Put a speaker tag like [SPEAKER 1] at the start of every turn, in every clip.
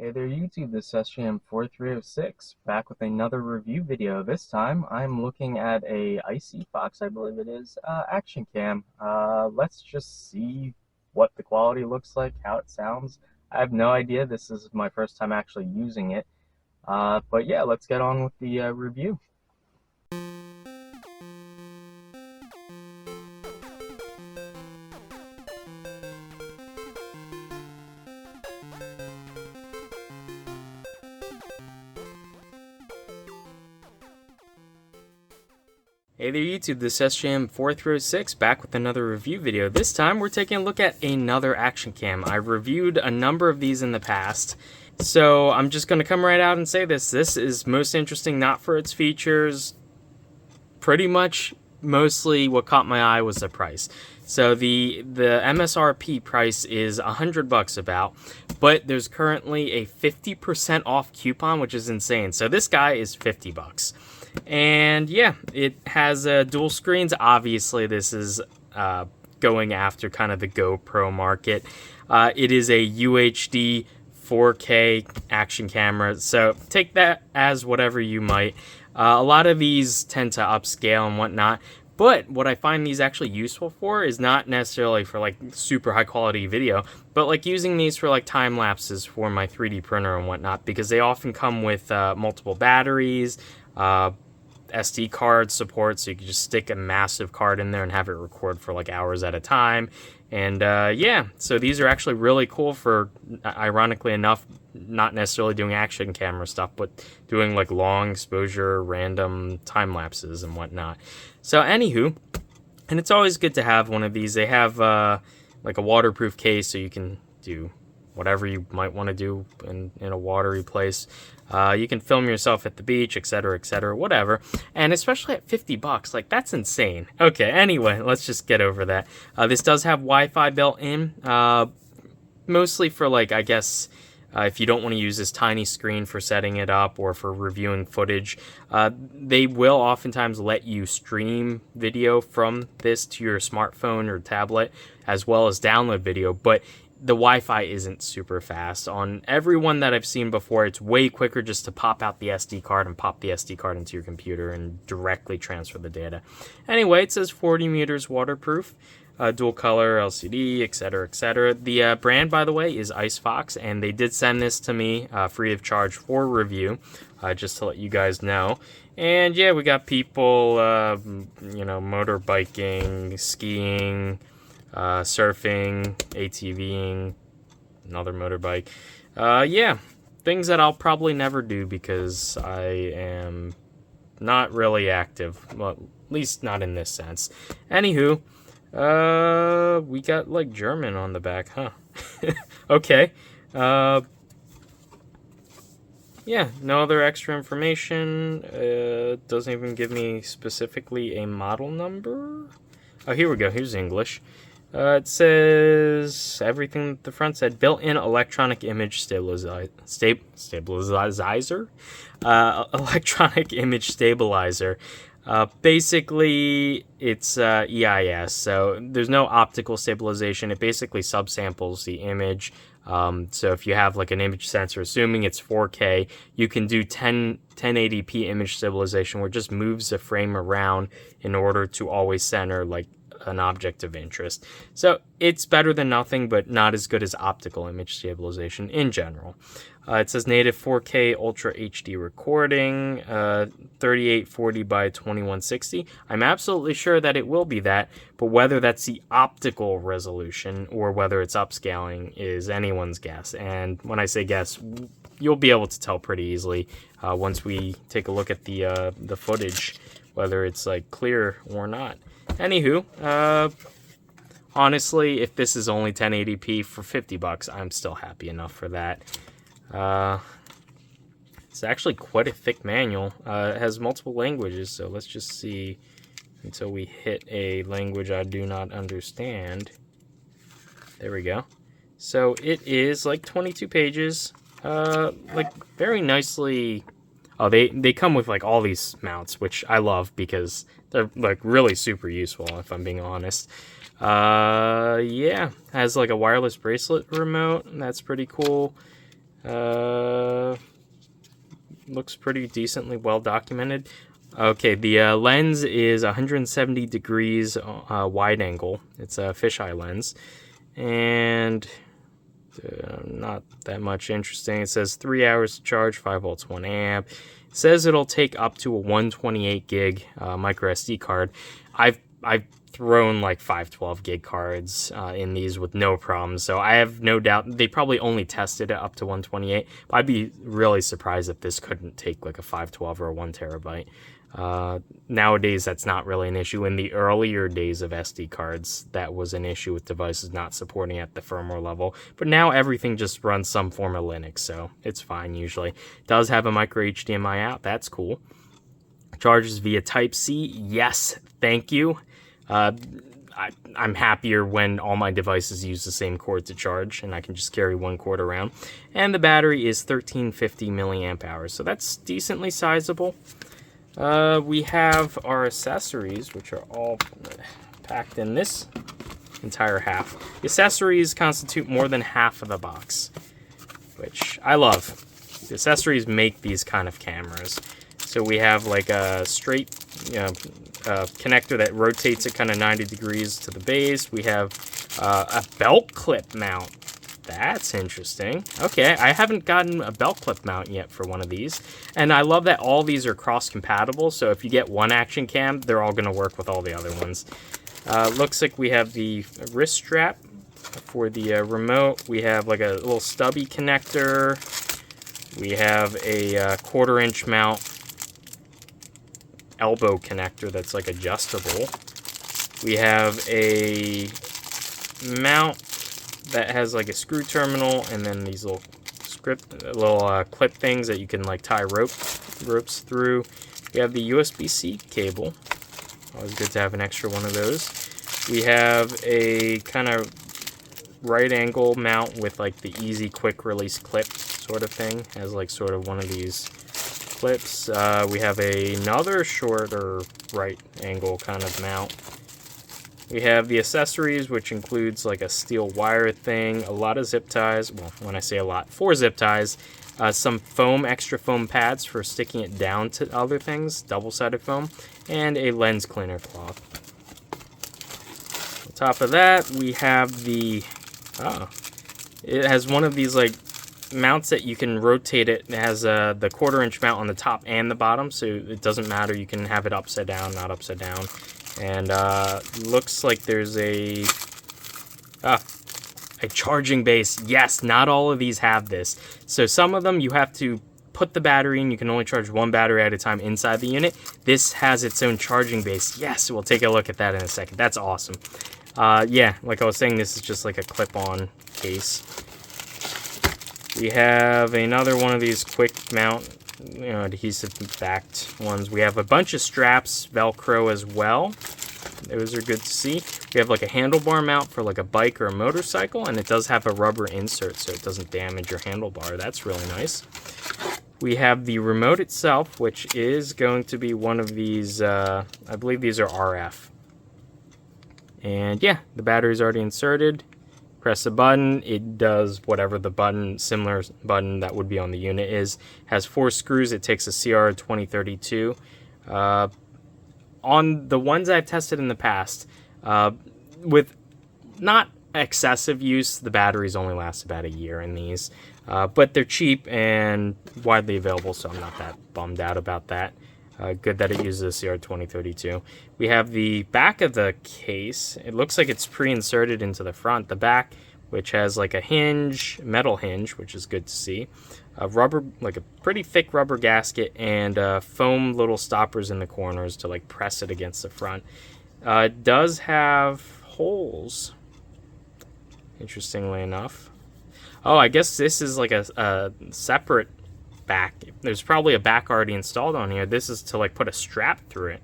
[SPEAKER 1] Hey there YouTube, this is sjm4306 back with another review video. This time I'm looking at a IceFox, I believe it is, action cam. Let's just see what the quality looks like, how it sounds. I have no idea, this is my first time actually using it. But yeah, let's get on with the review. Hey there YouTube, this is sjm4306 back with another review video. This time we're taking a look at another action cam. I reviewed a number of these in the past, so I'm just going to come right out and say this. This is most interesting not for its features. Pretty much mostly what caught my eye was the price. So the MSRP price is $100 about, but there's currently a 50% off coupon, which is insane. So this guy is $50. And yeah, it has dual screens. Obviously, this is going after kind of the GoPro market. It is a UHD 4K action camera, so take that as whatever you might. A lot of these tend to upscale and whatnot, but what I find these actually useful for is not necessarily for like super high quality video, but like using these for like time lapses for my 3D printer and whatnot, because they often come with multiple batteries, SD card support, so you can just stick a massive card in there and have it record for like hours at a time. And yeah, so these are actually really cool for, ironically enough, not necessarily doing action camera stuff, but doing like long exposure, random time lapses and whatnot. So anywho, and it's always good to have one of these. They have like a waterproof case, so you can do whatever you might want to do in a watery place. You can film yourself at the beach, etc., whatever. And especially at $50, like that's insane. Okay, anyway, let's just get over that. This does have Wi-Fi built in, mostly for like, I guess, if you don't want to use this tiny screen for setting it up or for reviewing footage. They will oftentimes let you stream video from this to your smartphone or tablet, as well as download video, but the Wi-Fi isn't super fast. On every one that I've seen before, it's way quicker just to pop out the SD card and pop the SD card into your computer and directly transfer the data. Anyway, it says 40 meters waterproof, dual color, LCD, etc. The brand, by the way, is IceFox, and they did send this to me free of charge for review, just to let you guys know. And yeah, we got people, motorbiking, skiing, surfing, ATVing, another motorbike. Yeah, things that I'll probably never do because I am not really active. Well, at least not in this sense. Anywho, we got like German on the back, huh? Okay. Yeah, no other extra information. Doesn't even give me specifically a model number. Oh, here we go. Here's English. It says everything at the front said built-in electronic image stabilizer. Electronic image stabilizer. Basically, it's EIS, so there's no optical stabilization. It basically subsamples the image. So if you have like an image sensor, assuming it's 4K, you can do 1080p image stabilization, where it just moves the frame around in order to always center like an object of interest. So it's better than nothing, but not as good as optical image stabilization in general. It says native 4K Ultra HD recording, 3840 by 2160. I'm absolutely sure that it will be that, but whether that's the optical resolution or whether it's upscaling is anyone's guess. And when I say guess, you'll be able to tell pretty easily once we take a look at the footage, whether it's like clear or not. Anywho, honestly, if this is only 1080p for $50, I'm still happy enough for that. It's actually quite a thick manual. It has multiple languages, so let's just see until we hit a language I do not understand. There we go. So it is like 22 pages, like very nicely. Oh, they come with like all these mounts, which I love because they're like really super useful, if I'm being honest. Yeah, has like a wireless bracelet remote. That's pretty cool. Looks pretty decently well documented. Okay, the lens is 170 degrees wide angle. It's a fisheye lens, and not that much interesting. It says 3 hours to charge, 5 volts, 1 amp. It says it'll take up to a 128 gig micro SD card. I've thrown like 512 gig cards in these with no problems, so I have no doubt they probably only tested it up to 128, but I'd be really surprised if this couldn't take like a 512 or a 1 terabyte. Nowadays that's not really an issue. In the earlier days of SD cards, that was an issue with devices not supporting at the firmware level, but now everything just runs some form of Linux, so it's fine usually. It does have a micro HDMI out, that's cool. Charges via Type-C, yes, thank you. I'm happier when all my devices use the same cord to charge and I can just carry one cord around. And the battery is 1350 milliamp hours, so that's decently sizable. We have our accessories, which are all packed in this entire half. The accessories constitute more than half of the box, which I love. The accessories make these kind of cameras. So we have like a straight connector that rotates it kind of 90 degrees to the base. We have a belt clip mount. That's interesting. Okay, I haven't gotten a belt clip mount yet for one of these. And I love that all these are cross-compatible, so if you get one action cam, they're all going to work with all the other ones. Looks like we have the wrist strap for the remote. We have like a little stubby connector. We have a 1/4 inch mount elbow connector that's like adjustable. We have a mount that has like a screw terminal and then these little clip things that you can like tie ropes through. We have the USB-C cable. Always good to have an extra one of those. We have a kind of right angle mount with like the easy quick release clip sort of thing. Has like sort of one of these clips. We have another shorter right angle kind of mount. We have the accessories, which includes like a steel wire thing, a lot of zip ties. Well, when I say a lot, 4 zip ties, some foam, extra foam pads for sticking it down to other things, double-sided foam, and a lens cleaner cloth. On top of that, we have the, it has one of these like mounts that you can rotate it. It has the 1/4 inch mount on the top and the bottom, so it doesn't matter. You can have it upside down, not upside down. And looks like there's a charging base. Yes, not all of these have this. So some of them you have to put the battery in. You can only charge one battery at a time inside the unit. This has its own charging base. Yes, we'll take a look at that in a second. That's awesome. Yeah, like I was saying, this is just like a clip-on case. We have another one of these quick mount, adhesive backed ones. We have a bunch of straps, Velcro as well. Those are good to see. We have like a handlebar mount for like a bike or a motorcycle, and it does have a rubber insert so it doesn't damage your handlebar. That's really nice. We have the remote itself, which is going to be one of these, I believe these are RF. And yeah, the battery's already inserted. Press a button, it does whatever the button, similar button that would be on the unit is. Has 4 screws, it takes a CR2032. On the ones I've tested in the past, with not excessive use, the batteries only last about a year in these. But they're cheap and widely available, so I'm not that bummed out about that. Good that it uses a CR2032. We have the back of the case. It looks like it's pre-inserted into the front. The back, which has like a hinge, metal hinge, which is good to see. A rubber, like a pretty thick rubber gasket, and foam little stoppers in the corners to like press it against the front. It does have holes, interestingly enough. Oh, I guess this is like a separate back. There's probably a back already installed on here. This is to like put a strap through it.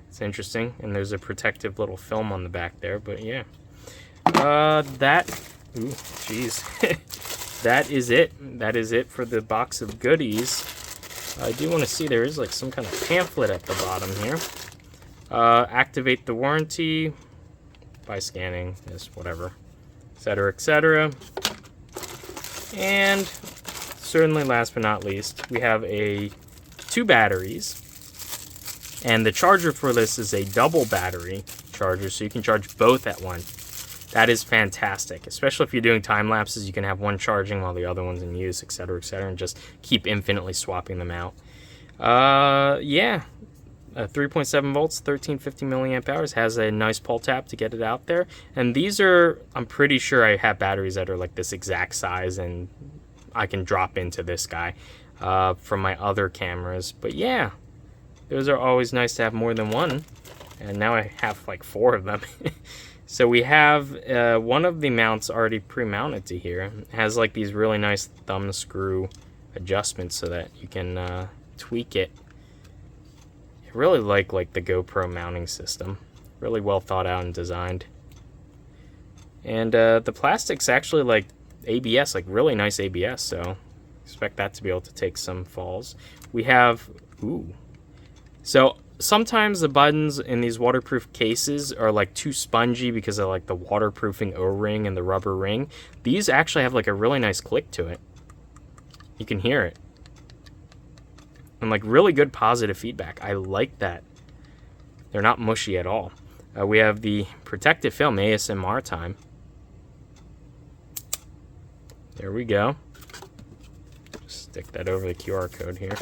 [SPEAKER 1] It's interesting, and there's a protective little film on the back there, but yeah. Ooh, jeez. That is it. That is it for the box of goodies. I do want to see there is like some kind of pamphlet at the bottom here. Activate the warranty by scanning this, whatever, etc., etc. And certainly last but not least, we have 2 batteries. And the charger for this is a double battery charger, so you can charge both at once. That is fantastic, especially if you're doing time lapses. You can have one charging while the other one's in use, etc., and just keep infinitely swapping them out. Yeah, 3.7 volts, 1350 milliamp hours, has a nice pull tab to get it out there. And these are, I'm pretty sure I have batteries that are like this exact size, and I can drop into this guy from my other cameras. But yeah, those are always nice to have more than one. And now I have like 4 of them. So we have one of the mounts already pre-mounted to here. It has like these really nice thumb screw adjustments so that you can tweak it. I really like the GoPro mounting system. Really well thought out and designed. And the plastic's actually like ABS, like really nice ABS, so expect that to be able to take some falls. We have, so sometimes the buttons in these waterproof cases are like too spongy because of like the waterproofing O-ring and the rubber ring. These actually have like a really nice click to it. You can hear it. And like really good positive feedback. I like that. They're not mushy at all. We have the protective film, ASMR time. There we go. Stick that over the QR code here.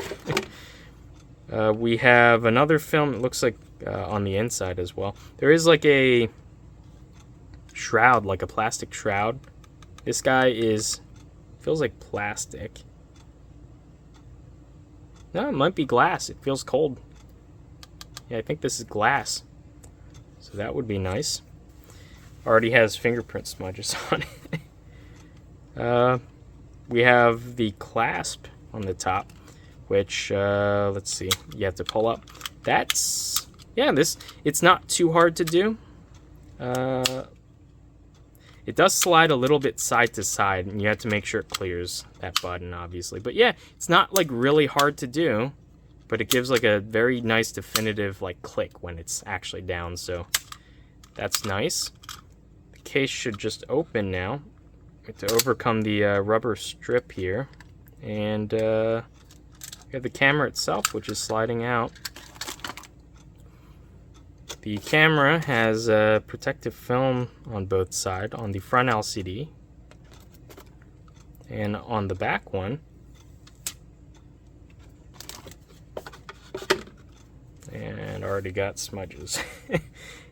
[SPEAKER 1] We have another film. It looks like on the inside as well. There is like a shroud, like a plastic shroud. This guy feels like plastic. No, it might be glass. It feels cold. Yeah, I think this is glass. So that would be nice. Already has fingerprint smudges on it. We have the clasp on the top, which, let's see, you have to pull up. That's, yeah, it's not too hard to do. It does slide a little bit side to side, and you have to make sure it clears that button, obviously. But yeah, it's not like really hard to do, but it gives like a very nice definitive like click when it's actually down, so that's nice. The case should just open now. We have to overcome the rubber strip here, and we have the camera itself, which is sliding out. The camera has protective film on both sides, on the front LCD and on the back one. And already got smudges.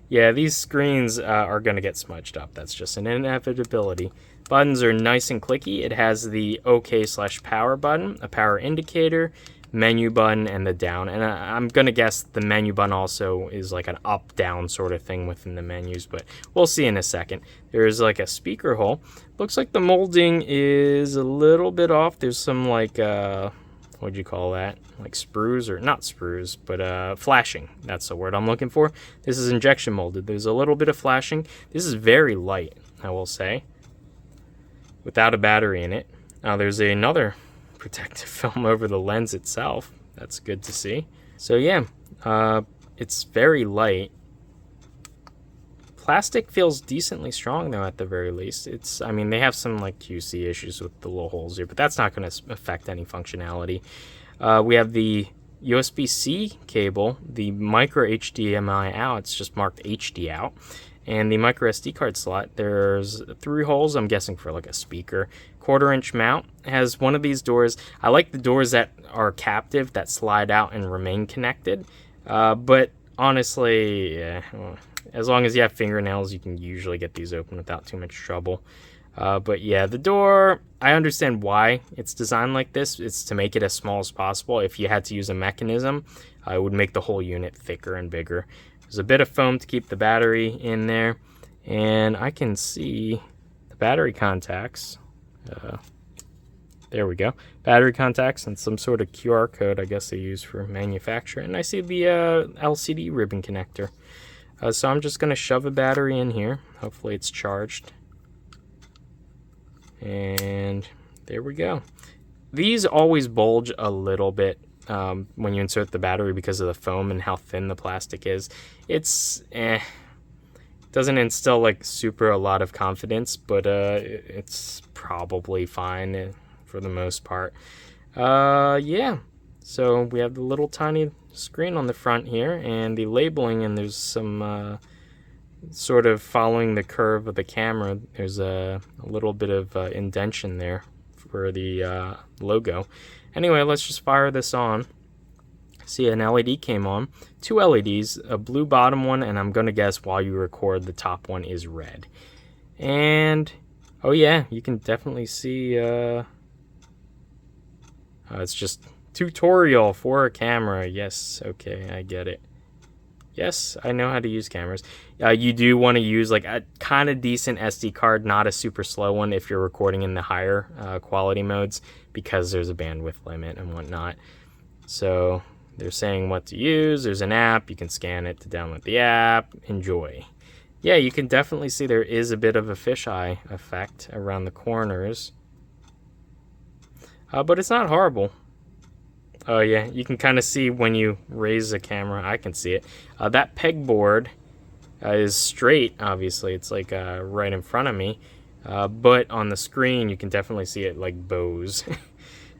[SPEAKER 1] Yeah, these screens are going to get smudged up. That's just an inevitability. Buttons are nice and clicky. It has the OK/power button, a power indicator, menu button, and the down. And I'm going to guess the menu button also is like an up-down sort of thing within the menus, but we'll see in a second. There's like a speaker hole. Looks like the molding is a little bit off. There's some like, what'd you call that? Like sprues, or not sprues, but flashing. That's the word I'm looking for. This is injection molded. There's a little bit of flashing. This is very light, I will say, without a battery in it. Now there's another protective film over the lens itself. That's good to see. So yeah, it's very light. Plastic feels decently strong though, at the very least. I mean, they have some like QC issues with the little holes here, but that's not going to affect any functionality. We have the USB-C cable, the micro HDMI out. It's just marked HD out. And the micro SD card slot, there's 3 holes, I'm guessing for like a speaker. 1/4-inch mount. It has one of these doors. I like the doors that are captive, that slide out and remain connected. But honestly, yeah, as long as you have fingernails, you can usually get these open without too much trouble. But yeah, the door, I understand why it's designed like this. It's to make it as small as possible. If you had to use a mechanism, it would make the whole unit thicker and bigger. There's a bit of foam to keep the battery in there, and I can see the battery contacts. There we go. Battery contacts and some sort of QR code, I guess they use for manufacturing. And I see the LCD ribbon connector. So I'm just going to shove a battery in here. Hopefully it's charged. And there we go. These always bulge a little bit when you insert the battery because of the foam and how thin the plastic is. It's doesn't instill like a lot of confidence, but it's probably fine for the most part. Yeah, so we have the little tiny screen on the front here and the labeling, and there's some sort of following the curve of the camera. There's a little bit of indentation there for the logo. Anyway, let's just fire this on. See, an LED came on, 2 LEDs, a blue bottom one, and I'm gonna guess while you record the top one is red. And oh yeah, you can definitely see it's just tutorial for a camera. Yes, okay, I get it. Yes, I know how to use cameras. You do want to use like a kind of decent SD card, not a super slow one if you're recording in the higher quality modes, because there's a bandwidth limit and whatnot. So they're saying what to use. There's an app. You can scan it to download the app. Enjoy. Yeah, you can definitely see there is a bit of a fisheye effect around the corners. But it's not horrible. Oh yeah, you can kind of see when you raise the camera. I can see it. That pegboard is straight, obviously. It's like right in front of me. But on the screen, you can definitely see it like bows.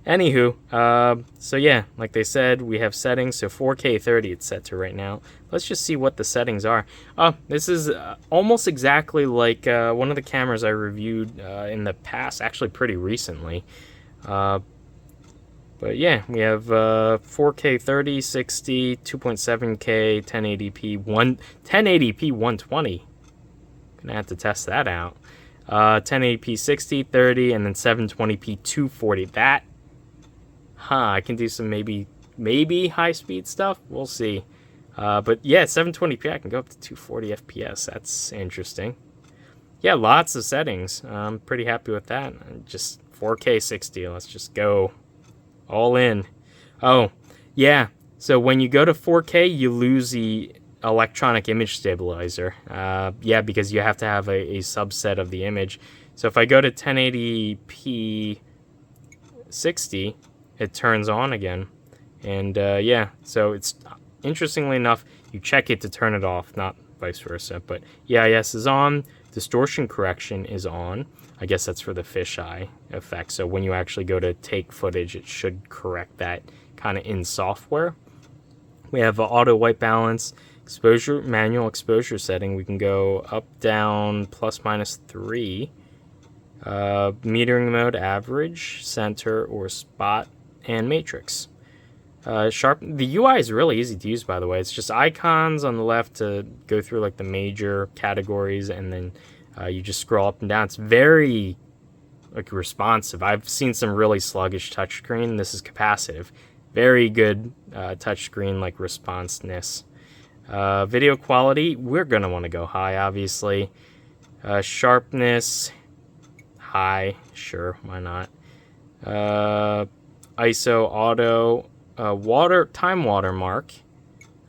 [SPEAKER 1] Anywho, so yeah, like they said, we have settings. So 4K 30 it's set to right now. Let's just see what the settings are. This is almost exactly like one of the cameras I reviewed in the past, actually pretty recently. But yeah, we have 4K 30, 60, 2.7K, 1080p, 1080p 120. Gonna have to test that out. 1080p 60, 30, and then 720p 240. That, I can do some maybe high speed stuff. We'll see. But yeah, 720p, I can go up to 240 FPS. That's interesting. Yeah, lots of settings. I'm pretty happy with that. Just 4K 60. Let's just go all in. Oh, yeah. So when you go to 4K, you lose the electronic image stabilizer. Yeah, because you have to have a subset of the image. So if I go to 1080p 60, it turns on again. And yeah, so it's interestingly enough, you check it to turn it off, not vice versa. But EIS is on. Distortion correction is on. I guess that's for the fisheye effect. So when you actually go to take footage, it should correct that kind of in software. We have auto white balance, exposure, manual exposure setting. We can go up, down, plus, -3. Metering mode, average, center, or spot, and matrix. The UI is really easy to use, by the way. It's just icons on the left to go through like the major categories, and then you just scroll up and down. It's very like responsive. I've seen some really sluggish touchscreen. This is capacitive. Very good touchscreen like responsiveness. Video quality, we're gonna want to go high, obviously. Sharpness, high, sure, why not? ISO, auto, time watermark.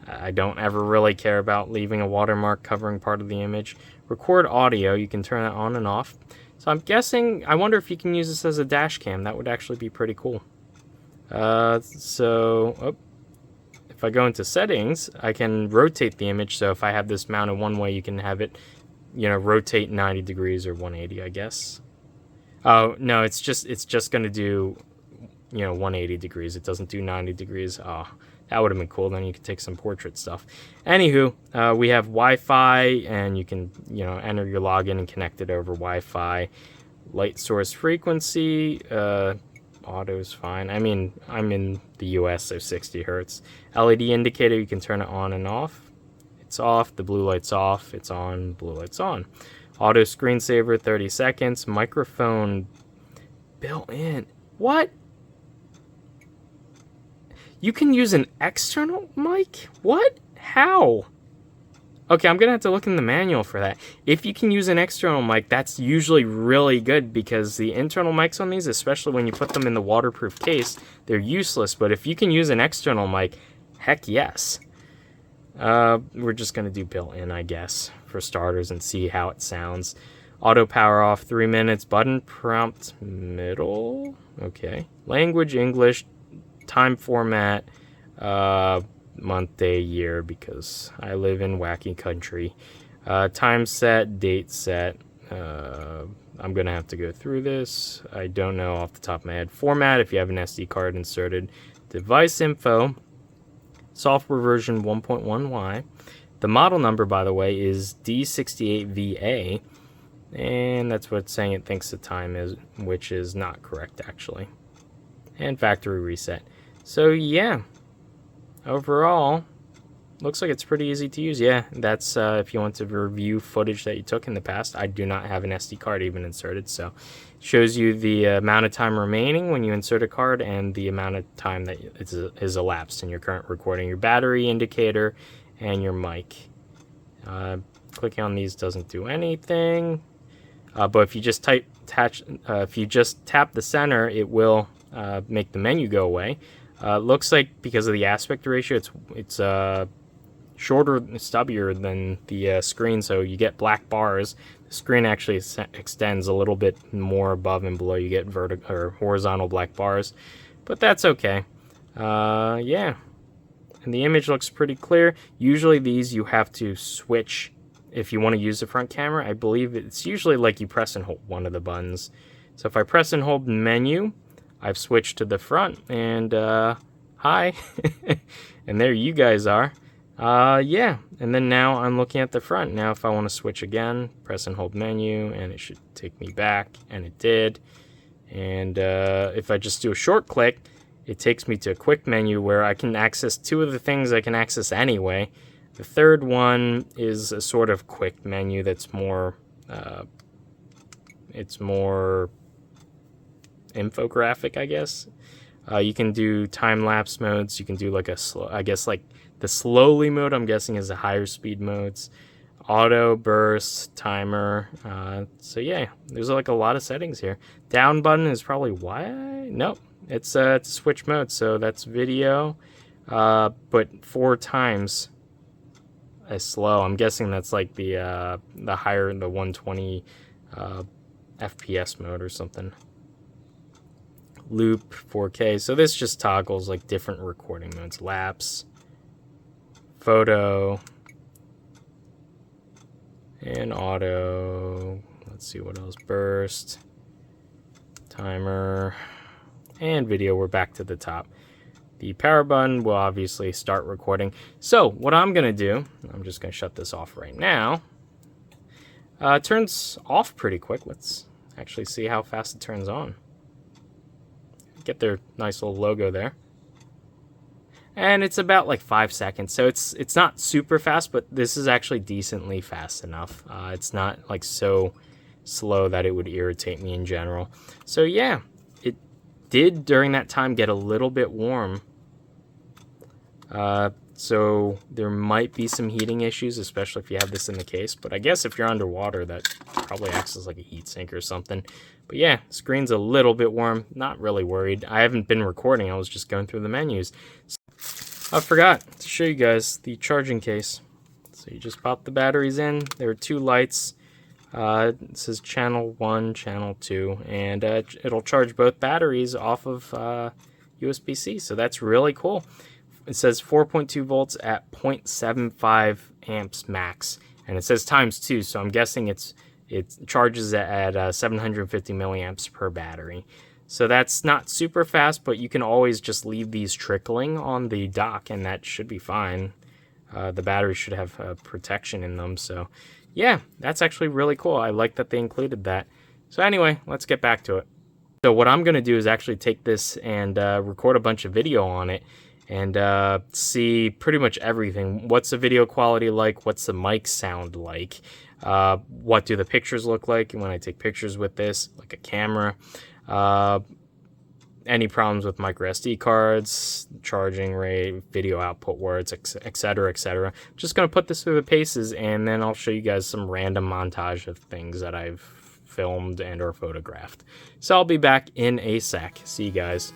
[SPEAKER 1] I don't ever really care about leaving a watermark covering part of the image. Record audio, you can turn that on and off. So I'm guessing, I wonder if you can use this as a dash cam. That would actually be pretty cool. If I go into settings, I can rotate the image. So if I have this mounted one way, you can have it, rotate 90 degrees or 180, I guess. Oh, no, it's just going to do, 180 degrees. It doesn't do 90 degrees. Oh, that would have been cool. Then you could take some portrait stuff. Anywho, we have Wi-Fi, and you can, enter your login and connect it over Wi-Fi. Light source frequency, auto's fine. I mean, I'm in the US, so 60 hertz. LED indicator, you can turn it on and off. It's off, the blue light's off. It's on, blue light's on. Auto screensaver, 30 seconds. Microphone built in. What? You can use an external mic? What? How? Okay, I'm gonna have to look in the manual for that. If you can use an external mic, that's usually really good, because the internal mics on these, especially when you put them in the waterproof case, they're useless. But if you can use an external mic, heck yes. We're just gonna do built-in, I guess, for starters, and see how it sounds. Auto power off, 3 minutes. Button prompt middle. Okay. Language English. Time format, month, day, year, because I live in wacky country. Time set, date set, I'm gonna have to go through this. I don't know off the top of my head. Format, if you have an SD card inserted. Device info, software version 1.1y. The model number, by the way, is D68VA, and that's what it's saying it thinks the time is, which is not correct actually. And factory reset. So yeah, overall, looks like it's pretty easy to use. Yeah, that's if you want to review footage that you took in the past. I do not have an SD card even inserted, so it shows you the amount of time remaining when you insert a card and the amount of time that is elapsed in your current recording, your battery indicator, and your mic. Clicking on these doesn't do anything, but if you just tap the center, it will make the menu go away. Looks like because of the aspect ratio, it's shorter, stubbier than the screen, so you get black bars. The screen actually extends a little bit more above and below. You get vertical or horizontal black bars, but that's okay. Yeah, and the image looks pretty clear. Usually these you have to switch if you want to use the front camera. I believe it's usually like you press and hold one of the buttons. So if I press and hold menu, I've switched to the front, and hi, and there you guys are. Yeah, and then now I'm looking at the front. Now if I want to switch again, press and hold menu, and it should take me back, and it did. And if I just do a short click, it takes me to a quick menu where I can access two of the things I can access anyway. The third one is a sort of quick menu that's more, it's more infographic, I guess. You can do time-lapse modes. You can do like a slow, I guess like the slowly mode, I'm guessing, is the higher speed modes. Auto, burst, timer. So yeah, there's like a lot of settings here. Down button is probably why? Nope, it's switch mode. So that's video, but 4 times as slow. I'm guessing that's like the higher, the 120 FPS mode or something. Loop 4K. So this just toggles like different recording modes. Lapse, photo, and auto. Let's see what else. Burst, timer, and video. We're back to the top. The power button will obviously start recording. So what I'm gonna do, I'm just gonna shut this off right now. It turns off pretty quick. Let's actually see how fast it turns on. Get their nice little logo there. And it's about like 5 seconds, so it's not super fast, but this is actually decently fast enough. It's not like so slow that it would irritate me in general. So yeah, it did during that time get a little bit warm. So there might be some heating issues, especially if you have this in the case. But I guess if you're underwater, that probably acts as like a heat sink or something. But yeah, screen's a little bit warm. Not really worried. I haven't been recording. I was just going through the menus. I forgot to show you guys the charging case. So you just pop the batteries in. There are 2 lights. It says channel 1, channel 2, and it'll charge both batteries off of USB-C. So that's really cool. It says 4.2 volts at 0.75 amps max, and it says ×2, so I'm guessing it charges at 750 milliamps per battery. So that's not super fast, but you can always just leave these trickling on the dock, and that should be fine. The battery should have protection in them, so yeah, that's actually really cool. I like that they included that. So anyway, let's get back to it. So what I'm going to do is actually take this and record a bunch of video on it, and see pretty much everything. What's the video quality like? What's the mic sound like? What do the pictures look like when I take pictures with this, like a camera? Any problems with micro SD cards, charging rate, video output words, etc., etc. Just going to put this through the paces, and then I'll show you guys some random montage of things that I've filmed and or photographed. So I'll be back in a sec. See you guys.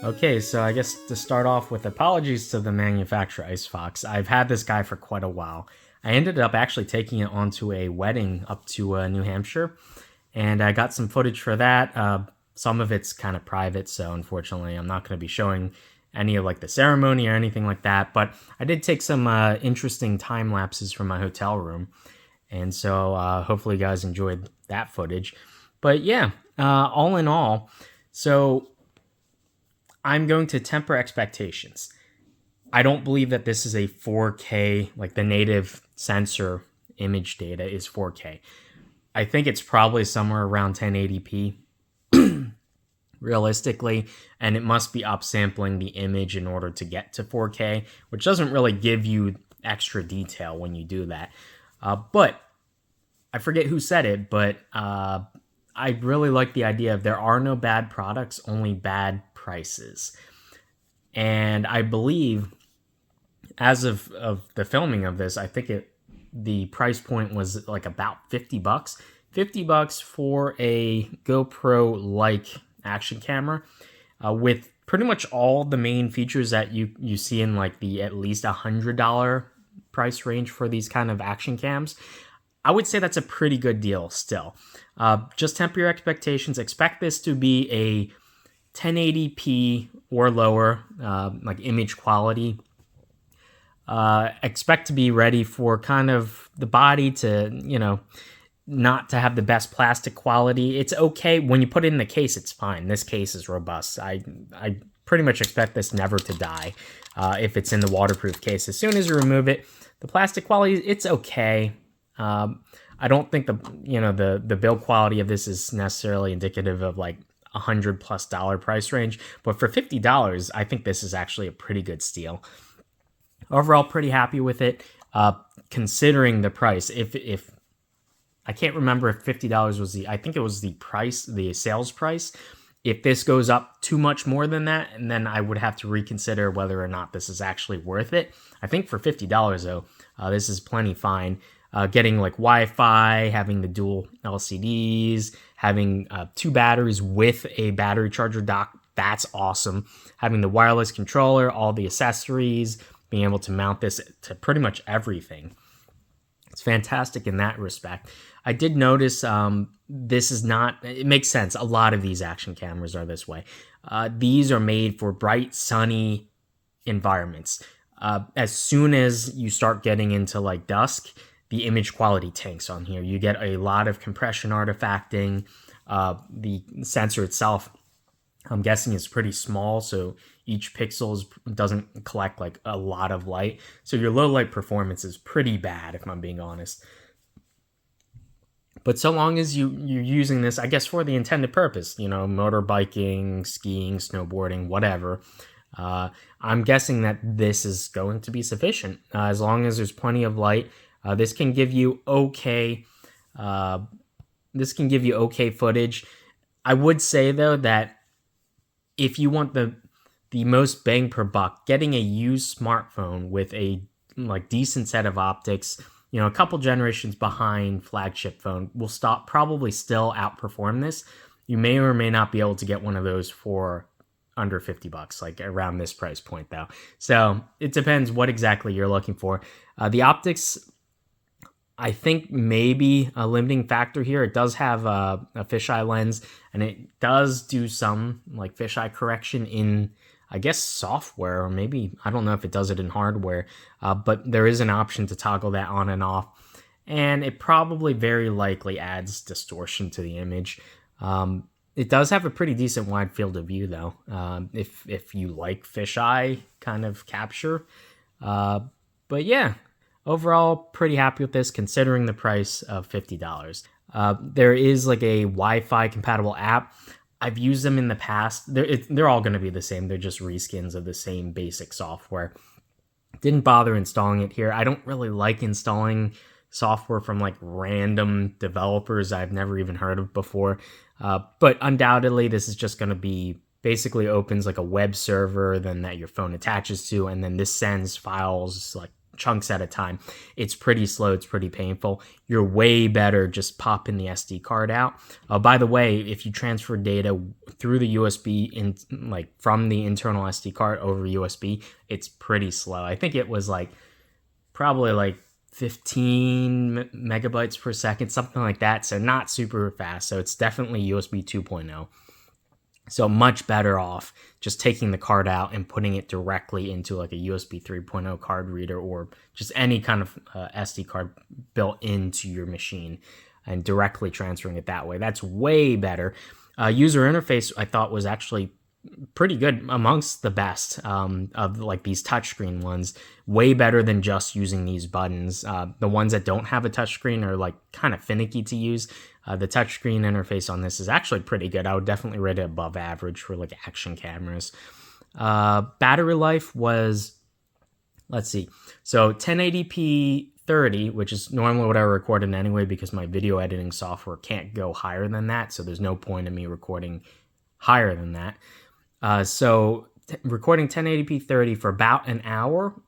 [SPEAKER 1] Okay, so I guess to start off with, apologies to the manufacturer IceFox. I've had this guy for quite a while. I ended up actually taking it onto a wedding up to New Hampshire, and I got some footage for that. Some of it's kind of private, so unfortunately I'm not going to be showing any of like the ceremony or anything like that, but I did take some interesting time lapses from my hotel room, and so hopefully you guys enjoyed that footage. But yeah, all in all, so I'm going to temper expectations. I don't believe that this is a 4K, like the native sensor image data is 4K. I think it's probably somewhere around 1080p realistically, and it must be upsampling the image in order to get to 4K, which doesn't really give you extra detail when you do that. But I forget who said it, but I really like the idea of there are no bad products, only bad prices. And I believe, as of the filming of this, I think the price point was like about $50. $50 for a GoPro-like action camera with pretty much all the main features that you see in like the at least $100 price range for these kind of action cams. I would say that's a pretty good deal still. Just temper your expectations. Expect this to be a 1080p or lower, like image quality. Expect to be ready for kind of the body to, not to have the best plastic quality. It's okay when you put it in the case. It's fine. This case is robust. I pretty much expect this never to die if it's in the waterproof case. As soon as you remove it, the plastic quality, it's okay. I don't think the build quality of this is necessarily indicative of like $100+ price range, but for $50, I think this is actually a pretty good steal. Overall, pretty happy with it, considering the price. If I can't remember if $50 was I think it was the price, the sales price. If this goes up too much more than that, and then I would have to reconsider whether or not this is actually worth it. I think for $50 though, this is plenty fine. Getting like Wi-Fi, having the dual LCDs, having 2 batteries with a battery charger dock, that's awesome. Having the wireless controller, all the accessories, being able to mount this to pretty much everything. It's fantastic in that respect. I did notice this is not, it makes sense. A lot of these action cameras are this way. These are made for bright, sunny environments. As soon as you start getting into like dusk, the image quality tanks on here. You get a lot of compression artifacting. The sensor itself, I'm guessing, is pretty small, so each pixel doesn't collect like a lot of light. So your low light performance is pretty bad, if I'm being honest. But so long as you're using this, I guess, for the intended purpose, motorbiking, skiing, snowboarding, whatever, I'm guessing that this is going to be sufficient. As long as there's plenty of light, this can give you okay. This can give you okay footage. I would say though that if you want the most bang per buck, getting a used smartphone with a like decent set of optics, a couple generations behind flagship phone, will probably still outperform this. You may or may not be able to get one of those for under $50, like around this price point though. So it depends what exactly you're looking for. The optics, I think, maybe a limiting factor here. It does have a fisheye lens, and it does do some like fisheye correction in, I guess, software, or maybe, I don't know if it does it in hardware, but there is an option to toggle that on and off, and it probably very likely adds distortion to the image. It does have a pretty decent wide field of view though, if you like fisheye kind of capture. But yeah, overall, pretty happy with this considering the price of $50. There is like a Wi-Fi compatible app. I've used them in the past. They're all going to be the same. They're just reskins of the same basic software. Didn't bother installing it here. I don't really like installing software from like random developers I've never even heard of before. But undoubtedly, this is just going to be basically opens like a web server then that your phone attaches to, and then this sends files like chunks at a time. It's pretty slow. It's pretty painful. You're way better just popping the SD card out. By the way, if you transfer data through the USB from the internal SD card over USB, it's pretty slow. I think it was probably 15 megabytes per second, something like that. So not super fast. So it's definitely USB 2.0. So much better off just taking the card out and putting it directly into a USB 3.0 card reader, or just any kind of SD card built into your machine, and directly transferring it that way. That's way better. User interface, I thought, was actually pretty good, amongst the best of these touchscreen ones. Way better than just using these buttons. The ones that don't have a touchscreen are kind of finicky to use. The touchscreen interface on this is actually pretty good. I would definitely rate it above average for action cameras. Battery life was, let's see, so 1080p 30, which is normally what I recorded anyway, because my video editing software can't go higher than that, so there's no point in me recording higher than that. Recording 1080p 30 for about an hour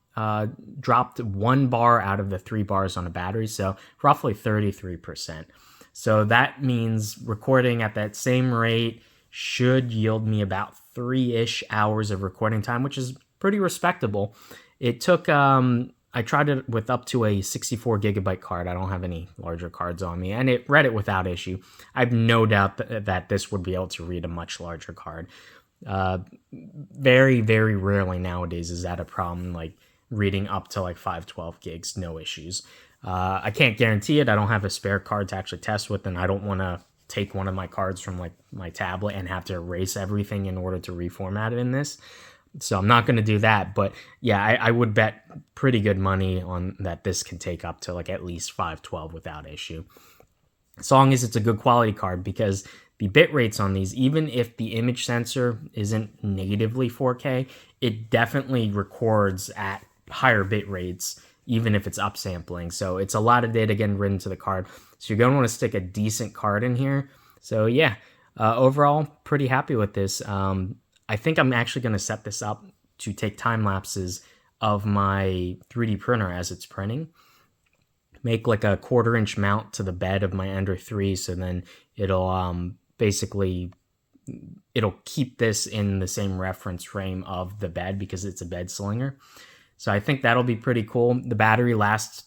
[SPEAKER 1] dropped 1 bar out of the 3 bars on a battery, so roughly 33%. So that means recording at that same rate should yield me about 3-ish hours of recording time, which is pretty respectable. It took, I tried it with up to a 64 gigabyte card. I don't have any larger cards on me, and it read it without issue. I have no doubt that this would be able to read a much larger card. Very, very rarely nowadays is that a problem, reading up to 512 gigs, no issues. I can't guarantee it. I don't have a spare card to actually test with, and I don't want to take one of my cards from my tablet and have to erase everything in order to reformat it in this. So I'm not going to do that. But yeah, I would bet pretty good money on that this can take up to at least 512 without issue, as long as it's a good quality card, because the bit rates on these, even if the image sensor isn't natively 4K, it definitely records at higher bit rates, even if it's upsampling. So it's a lot of data getting written to the card. So you're going to want to stick a decent card in here. So yeah, overall, pretty happy with this. I think I'm actually going to set this up to take time lapses of my 3D printer as it's printing. Make a 1/4 inch mount to the bed of my Ender 3, so then it'll basically it'll keep this in the same reference frame of the bed, because it's a bed slinger. So I think that'll be pretty cool. The battery lasts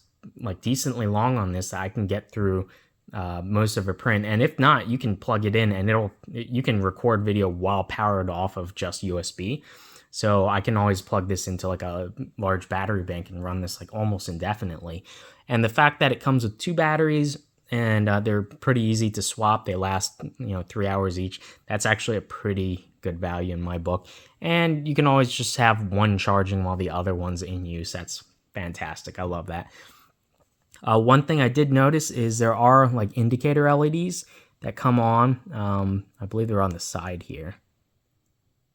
[SPEAKER 1] decently long on this. I can get through most of a print, and if not, you can plug it in and you can record video while powered off of just USB. So I can always plug this into a large battery bank and run this almost indefinitely. And the fact that it comes with 2 batteries, and they're pretty easy to swap, they last 3 hours each, that's actually a pretty good value in my book. And you can always just have one charging while the other one's in use. That's fantastic. I love that. One thing I did notice is there are indicator LEDs that come on. I believe they're on the side here.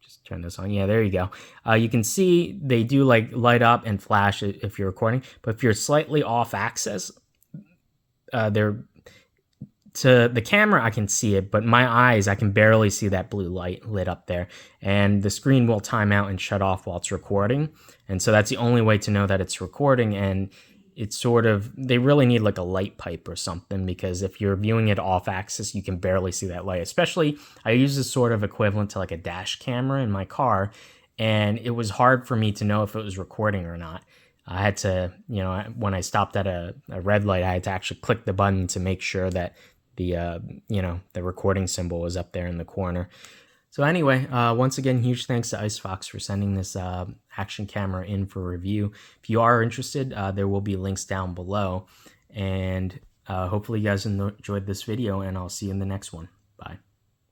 [SPEAKER 1] Just turn this on. Yeah, there you go. You can see they do light up and flash if you're recording, but if you're slightly off axis, they're to the camera, I can see it, but my eyes, I can barely see that blue light lit up there, and the screen will time out and shut off while it's recording. And so that's the only way to know that it's recording. And it's they really need a light pipe or something, because if you're viewing it off axis, you can barely see that light. Especially, I use this sort of equivalent to a dash camera in my car, and it was hard for me to know if it was recording or not. I had to, when I stopped at a red light, I had to actually click the button to make sure that the recording symbol was up there in the corner. So anyway, once again, huge thanks to IceFox for sending this action camera in for review. If you are interested, there will be links down below. And hopefully you guys enjoyed this video, and I'll see you in the next one. Bye.